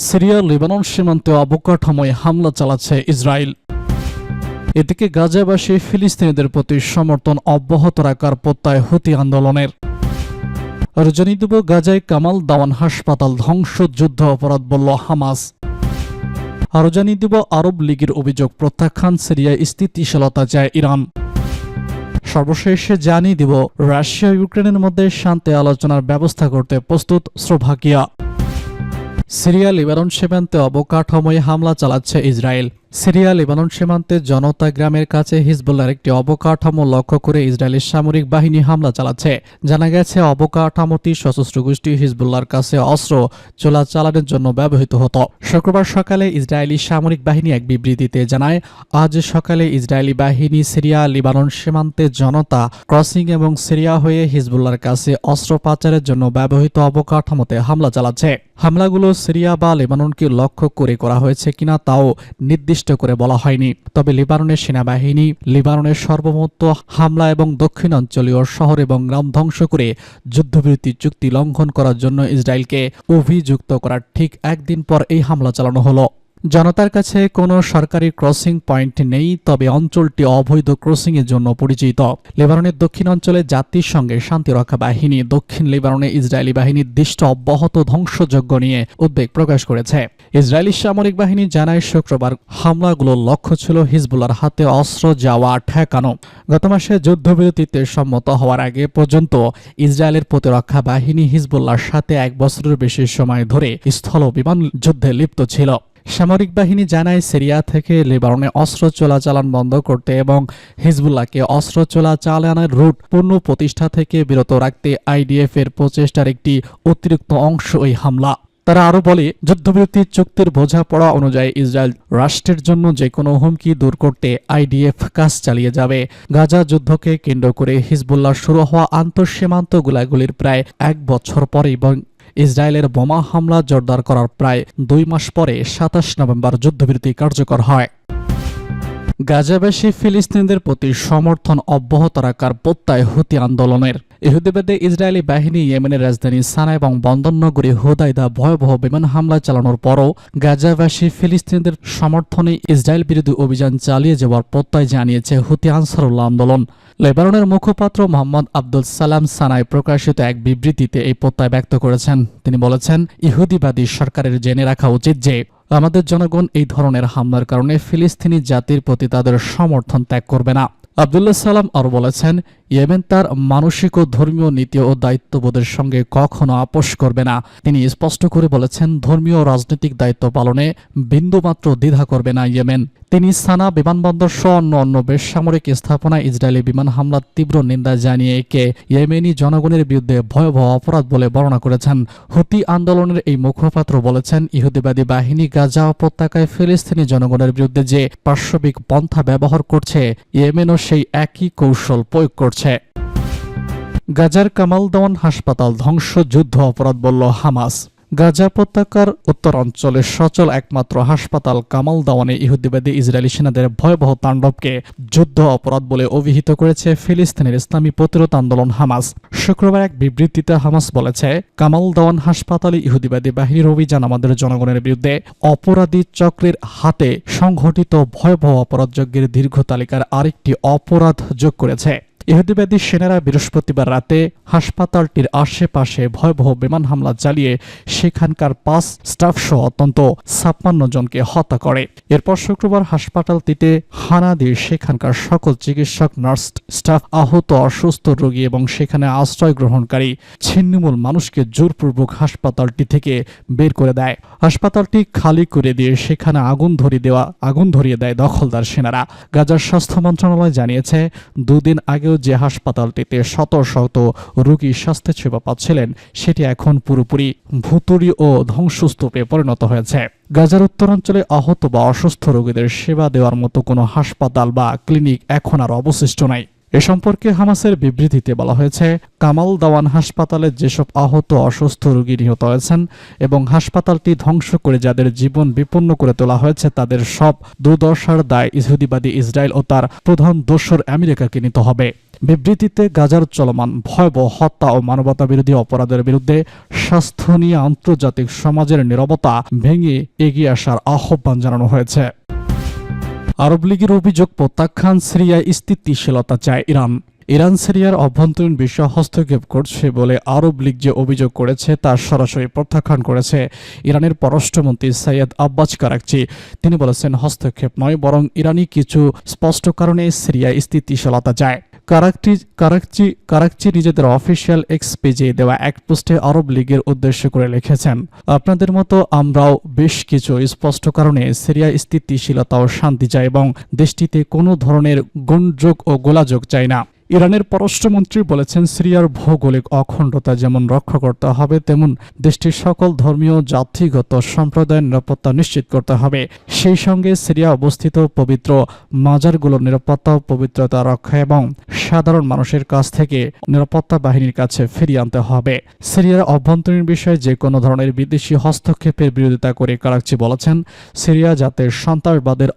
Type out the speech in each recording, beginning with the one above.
Syria Lebanon সীমান্তে অবকাঠামোয় হামলা চালাচ্ছে ইসরায়েল। এদিকে গাজাবাসী ফিলিস্তিনিদের প্রতি সমর্থন অব্যাহত রাখার প্রত্যয় হুতি আন্দোলনের। আর জানিয়ে দেব, গাজায় কামাল দাওয়ান হাসপাতাল ধ্বংস যুদ্ধ অপরাধ বলল হামাস। আরও জানিয়ে দেব, আরব লীগের অভিযোগ প্রত্যাখ্যান, সিরিয়ায় স্থিতিশীলতা চায় ইরান। সর্বশেষে জানিয়ে দেব, রাশিয়া ইউক্রেনের মধ্যে শান্তি আলোচনার ব্যবস্থা করতে প্রস্তুত স্লোভাকিয়া। সিরিয়া লেবানন সীমান্তে অবকাঠামোয় হামলা চালাচ্ছে ইসরায়েল। সিরিয়া লেবানন সীমান্তে জনতা গ্রামের কাছে হিজবুল্লাহর একটি অবকাঠামো লক্ষ্য করে ইসরায়েলের সামরিক বাহিনী হামলা চালাচ্ছে। জানা গেছে, অবকাঠামোটি সশস্ত্র গোষ্ঠী হিজবুল্লাহর কাছে অস্ত্র চোরাচালানের জন্য ব্যবহৃত হতো। শুক্রবার সকালে ইসরায়েলি সামরিক বাহিনী এক বিবৃতিতে জানায়, আজ সকালে ইসরায়েলি বাহিনী সিরিয়া লেবানন সীমান্তে জনতা ক্রসিং এবং সিরিয়া হয়ে হিজবুল্লাহর কাছে অস্ত্র পাচারের জন্য ব্যবহৃত অবকাঠামোতে হামলা চালাচ্ছে। হামলাগুলো সিরিয়া বা লেবাননকে লক্ষ্য করে করা হয়েছে কিনা তাও নির্দিষ্ট করে বলা হয়নি। তবে লেবাননের সেনাবাহিনী লেবাননের সর্বমোট হামলা এবং দক্ষিণাঞ্চলীয় শহর এবং গ্রাম ধ্বংস করে যুদ্ধবিরতি চুক্তি লঙ্ঘন করার জন্য ইসরায়েলকে অভিযুক্ত করার ঠিক একদিন পর এই হামলা চালানো হলো। জনতার কাছে কোনো সরকারি ক্রসিং পয়েন্ট নেই, তবে অঞ্চলটি অবৈধ ক্রসিং এর জন্য পরিচিত। লেবাননের দক্ষিণাঞ্চলে জাতিসংঘের শান্তিরক্ষা বাহিনী দক্ষিণ লেবাননে ইসরায়েলি বাহিনীর দৃষ্ট অব্যাহত ধ্বংসযজ্ঞ নিয়ে উদ্বেগ প্রকাশ করেছে। ইসরায়েলি সামরিক বাহিনী জানায়, শুক্রবার হামলাগুলোর লক্ষ্য ছিল হিজবুল্লাহর হাতে অস্ত্র যাওয়া ঠেকানো। গত মাসে যুদ্ধবিরতিতে সম্মত হওয়ার আগে পর্যন্ত ইসরায়েলের প্রতিরক্ষা বাহিনী হিজবুল্লাহর সাথে 1 বছরের বেশি সময় ধরে স্থল বিমান যুদ্ধে লিপ্ত ছিল। সামরিক বাহিনী জানায়, সিরিয়া থেকে লেবাননে অস্ত্র চোরাচালান বন্ধ করতে এবং হিজবুল্লাহকে অস্ত্র চোরাচালানের রুট পুনঃ প্রতিষ্ঠা থেকে বিরত রাখতে আইডিএফ এর প্রচেষ্টার একটি অতিরিক্ত অংশ এই হামলা। তারা আরও বলে, যুদ্ধবিরতি চুক্তির বোঝাপড়া অনুযায়ী ইসরায়েল রাষ্ট্রের জন্য যে কোনো হুমকি দূর করতে আইডিএফ কাজ চালিয়ে যাবে। গাজা যুদ্ধকে কেন্দ্র করে হিজবুল্লাহ শুরু হওয়া আন্তঃসীমান্ত গোলাগুলির প্রায় 1 বছর পরে এবং ইসরায়েলের বোমা হামলা জোরদার করার প্রায় 2 মাস পরে 27 নভেম্বর যুদ্ধবিরতি কার্যকর হয়। গাজাবাসী ফিলিস্তিনিদের প্রতি সমর্থন অব্যাহত রাখার প্রত্যয় হুতি আন্দোলনের। ইহুদিবাদী ইসরায়েলি বাহিনী ইয়েমেনের রাজধানী সানা এবং বন্দরনগরী হুদাইদা ভয়াবহ বিমান হামলা চালানোর পরও গাজাবাসী ফিলিস্তিনিদের সমর্থনে ইসরায়েল বিরোধী অভিযান চালিয়ে যাওয়ার প্রত্যয় জানিয়েছে হুতি আনসারুল্লাহ আন্দোলন। লেবাননের মুখপাত্র মোহাম্মদ আব্দুল সালাম সানায় প্রকাশিত এক বিবৃতিতে এই প্রত্যয় ব্যক্ত করেছেন। তিনি বলেছেন, ইহুদিবাদী সরকারের জেনে রাখা উচিত যে আমাদের জনগণ এই ধরনের হামলার কারণে ফিলিস্তিনি জাতির প্রতি তাদের সমর্থন ত্যাগ করবে না। আব্দুল্লাহ সালাম আরও বলেছেন, ইয়েমেন তার মানসিক ও ধর্মীয় নীতি ও দায়িত্ববোধের সঙ্গে কখনো আপোষ করবে না। তিনি স্পষ্ট করে বলেছেন, ধর্মীয় ও রাজনৈতিক দায়িত্ব পালনে বিন্দুমাত্র দ্বিধা করবে না ইয়েমেন। তিনি সানা বিমানবন্দর সহ অন্য বেসামরিক স্থাপনায় ইসরায়েলি বিমান হামলার তীব্র নিন্দা জানিয়ে একে ইয়েমেনি জনগণের বিরুদ্ধে ভয়াবহ অপরাধ বলে বর্ণনা করেছেন। হুতি আন্দোলনের এই মুখপাত্র বলেছেন, ইহুদিবাদী বাহিনী গাজা উপত্যকায় ফিলিস্তিনি জনগণের বিরুদ্ধে যে পাশবিক পন্থা ব্যবহার করছে, ইয়েমেনও সেই একই কৌশল প্রয়োগ করছে। গাজার কামাল দাওয়ান হাসপাতাল ধ্বংস যুদ্ধ অপরাধ বলল হামাস। গাজা উপত্যকার উত্তরাঞ্চলে সচল একমাত্র হাসপাতাল কামাল দাওয়ানে ইহুদিবাদী ইসরায়েলি সেনাদের ভয়াবহ তাণ্ডবকে যুদ্ধ অপরাধ বলে অভিহিত করেছে ফিলিস্তিনের ইসলামী প্রতিরোধ আন্দোলন হামাস। শুক্রবার এক বিবৃতিতে হামাস বলেছে, কামাল দাওয়ান হাসপাতালে ইহুদিবাদী বাহিনীর অভিযান আমাদের জনগণের বিরুদ্ধে অপরাধী চক্রের হাতে সংঘটিত ভয়াবহ অপরাধযজ্ঞের দীর্ঘ তালিকার আরেকটি অপরাধ যোগ করেছে। ইহুদিবাদী সেনারা বৃহস্পতিবার রাতে হাসপাতালটির আশেপাশে ভয়াবহ বিমান হামলা চালিয়ে সেখানকার 5 স্টাফসহ অন্তত 56 জনকে হত্যা করে। এরপর শুক্রবার হাসপাতালটিতে হানা দিয়ে সেখানকার সকল চিকিৎসক, নার্স, স্টাফ, আহত, অসুস্থ রোগী এবং সেখানে আশ্রয় গ্রহণকারী ছিন্নমূল মানুষকে জোরপূর্বক হাসপাতালটি থেকে বের করে দেয়। হাসপাতালটি খালি করে দিয়ে সেখানে আগুন ধরিয়ে দেয় দখলদার সেনারা। গাজার স্বাস্থ্য মন্ত্রণালয় জানিয়েছে, 2 দিন আগেও যে হাসপাতালটিতে শত শত রোগী স্বাস্থ্যসেবা পাচ্ছিলেন, সেটি এখন পুরোপুরি ভুতুড়ি ও ধ্বংসস্তূপে পরিণত হয়েছে। গাজার উত্তরাঞ্চলে আহত বা অসুস্থ রোগীদের সেবা দেওয়ার মতো কোনো হাসপাতাল বা ক্লিনিক এখন আর অবশিষ্ট নাই। এ সম্পর্কে হামাসের বিবৃতিতে বলা হয়েছে, কামাল দাওয়ান হাসপাতালে যেসব আহত অসুস্থ রোগী নিহত হয়েছেন এবং হাসপাতালটি ধ্বংস করে যাদের জীবন বিপন্ন করে তোলা হয়েছে তাদের সব দুর্দশার দায় ইহুদিবাদী ইসরায়েল ও তার প্রধান দোসর আমেরিকাকে নিতে হবে। বিবৃতিতে গাজার চলমান ভয়াবহ হত্যা ও মানবতাবিরোধী অপরাধের বিরুদ্ধে স্বাস্থ্য নিয়ে আন্তর্জাতিক সমাজের নীরবতা ভেঙে এগিয়ে আসার আহ্বান জানানো হয়েছে। আরব লীগের অভিযোগ প্রত্যাখ্যান, সিরিয়ায় স্থিতিশীলতা চায় ইরান। ইরান সিরিয়ার অভ্যন্তরীণ বিষয়ে হস্তক্ষেপ করছে বলে আরব লীগ যে অভিযোগ করেছে তা সরাসরি প্রত্যাখ্যান করেছে ইরানের পররাষ্ট্রমন্ত্রী সৈয়দ আব্বাস কারাকচি। তিনি বলেছেন, হস্তক্ষেপ নয় বরং ইরানি কিছু স্পষ্ট কারণে সিরিয়ায় স্থিতিশীলতা চায়। কারাকচি নিজেদের অফিসিয়াল এক্স পেজে দেওয়া এক পোস্টে আরব লীগের উদ্দেশ্য করে লিখেছেন, আপনাদের মতো আমরাও বেশ কিছু স্পষ্ট কারণে সিরিয়ায় স্থিতিশীলতা ও শান্তি চাই এবং দেশটিতে কোনো ধরনের গুণযোগ ও গোলাযোগ চাই না। ইরানের পররাষ্ট্রমন্ত্রী বলেছেন, সিরিয়ার ভৌগোলিক অখণ্ডতা যেমন রক্ষা করতে হবে তেমন দেশটির সকল ধর্মীয় জাতিগত সম্প্রদায়ের নিরাপত্তা নিশ্চিত করতে হবে। সেই সঙ্গে সিরিয়া অবস্থিত পবিত্র মাজারগুলোর নিরাপত্তা ও পবিত্রতা রক্ষা এবং সাধারণ মানুষের কাছ থেকে নিরাপত্তা বাহিনীর কাছে ফিরিয়ে আনতে হবে। সিরিয়ার অভ্যন্তরীণ বিষয়ে যে কোনো ধরনের বিদেশি হস্তক্ষেপের বিরোধিতা করে কারাকচি বলেছেন, সিরিয়া যাতে সন্ত্রাসবাদের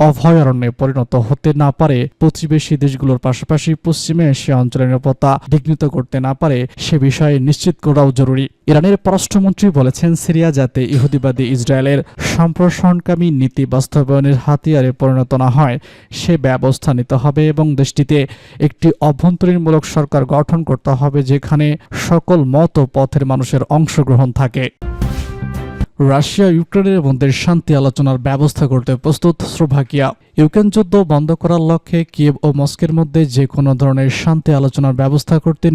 অভয়ারণ্যে পরিণত হতে না পারে, প্রতিবেশী দেশগুলোর পাশাপাশি পশ্চিমে এশিয়া অঞ্চলের নিরাপত্তা বিঘ্নিত করতে না পারে সে বিষয়ে নিশ্চিত করাও জরুরি। ইরানের পররাষ্ট্রমন্ত্রী বলেছেন, সিরিয়া যাতে ইহুদিবাদী ইসরায়েলের সম্প্রসারণকামী নীতি বাস্তবায়নের হাতিয়ারে পরিণত না হয় সে ব্যবস্থা নিতে হবে এবং দেশটিতে একটি অভ্যন্তরীণমূলক সরকার গঠন করতে হবে যেখানে সকল মত ও পথের মানুষের অংশগ্রহণ থাকে। রাশিয়া ইউক্রেনের মধ্যে শান্তি আলোচনার ব্যবস্থা করতে প্রস্তুত স্লোভাকিয়া। ইউক্রেন যুদ্ধ বন্ধ করার লক্ষ্যে কিয়েভ ও মস্কোর মধ্যে যে কোনো ধরনের শান্তি আলোচনার ব্যবস্থা করতে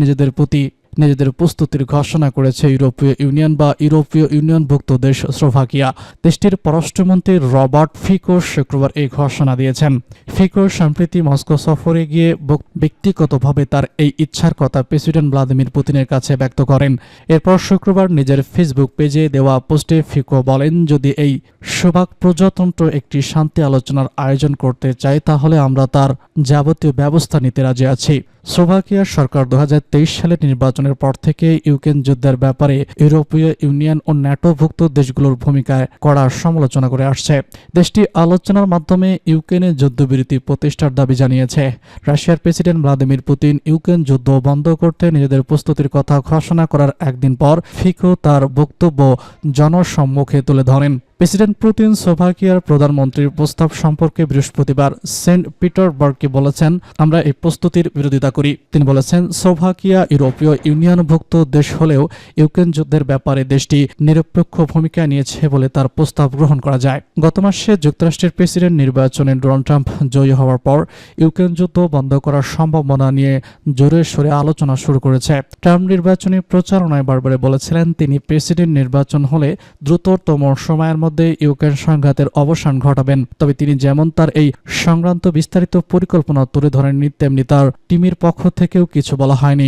নিজেদের প্রস্তুতির ঘোষণা করেছে ইউরোপীয় ইউনিয়ন বা ইউরোপীয় ইউনিয়নভুক্ত দেশ স্লোভাকিয়া। দেশটির পররাষ্ট্রমন্ত্রী রবার্ট ফিকো শুক্রবার এই ঘোষণা দিয়েছেন। ফিকো সম্প্রতি মস্কো সফরে গিয়ে ব্যক্তিগতভাবে তার এই ইচ্ছার কথা প্রেসিডেন্ট ভ্লাদিমির পুতিনের কাছে ব্যক্ত করেন। এরপর শুক্রবার নিজের ফেসবুক পেজে দেওয়া পোস্টে ফিকো বলেন, যদি এই সুভাগ প্রজাতন্ত্র একটি শান্তি আলোচনার আয়োজন করতে চায় তাহলে আমরা তার যাবতীয় ব্যবস্থা নিতে রাজি আছি। স্লোভাকিয়ার সরকার 2023 সালের নির্বাচনের পর থেকে ইউক্রেন যুদ্ধের ব্যাপারে ইউরোপীয় ইউনিয়ন ও ন্যাটোভুক্ত দেশগুলোর ভূমিকায় কড়া সমালোচনা করে আসছে। দেশটি আলোচনার মাধ্যমে ইউক্রেনের যুদ্ধবিরতি প্রতিষ্ঠার দাবি জানিয়েছে। রাশিয়ার প্রেসিডেন্ট ভ্লাদিমির পুতিন ইউক্রেন যুদ্ধ বন্ধ করতে নিজেদের প্রস্তুতির কথা ঘোষণা করার একদিন পর ফিকো তার বক্তব্য জনসম্মুখে তুলে ধরেন। প্রেসিডেন্ট পুতিন স্লোভাকিয়ার প্রধানমন্ত্রীর প্রস্তাব সম্পর্কে বৃহস্পতিবার সেন্ট পিটারবার্গকে বলেছেন, আমরা এই প্রস্তুতির বিরোধিতা করি। তিনি বলেছেন, স্লোভাকিয়া ইউরোপীয় ইউনিয়নভুক্ত দেশ হলেও ইউক্রেন যুদ্ধের ব্যাপারে দেশটি নিরপেক্ষ ভূমিকা নিয়েছে বলে তার প্রস্তাব গ্রহণ করা যায়। গত মাসে যুক্তরাষ্ট্রের প্রেসিডেন্ট নির্বাচনে ডোনাল্ড ট্রাম্প জয়ী হওয়ার পর ইউক্রেন যুদ্ধ বন্ধ করার সম্ভাবনা নিয়ে জোরে সোরে আলোচনা শুরু করেছে। ট্রাম্প নির্বাচনী প্রচারণায় বারবার বলেছিলেন তিনি প্রেসিডেন্ট নির্বাচন হলে দ্রুততম সময়ের মধ্যে ইউক্রেন সংঘাতের অবসান ঘটাবেন। তবে তিনি যেমন তার এই সংক্রান্ত বিস্তারিত পরিকল্পনা তুলে ধরেননি তেমনি তার টিমের পক্ষ থেকেও কিছু বলা হয়নি।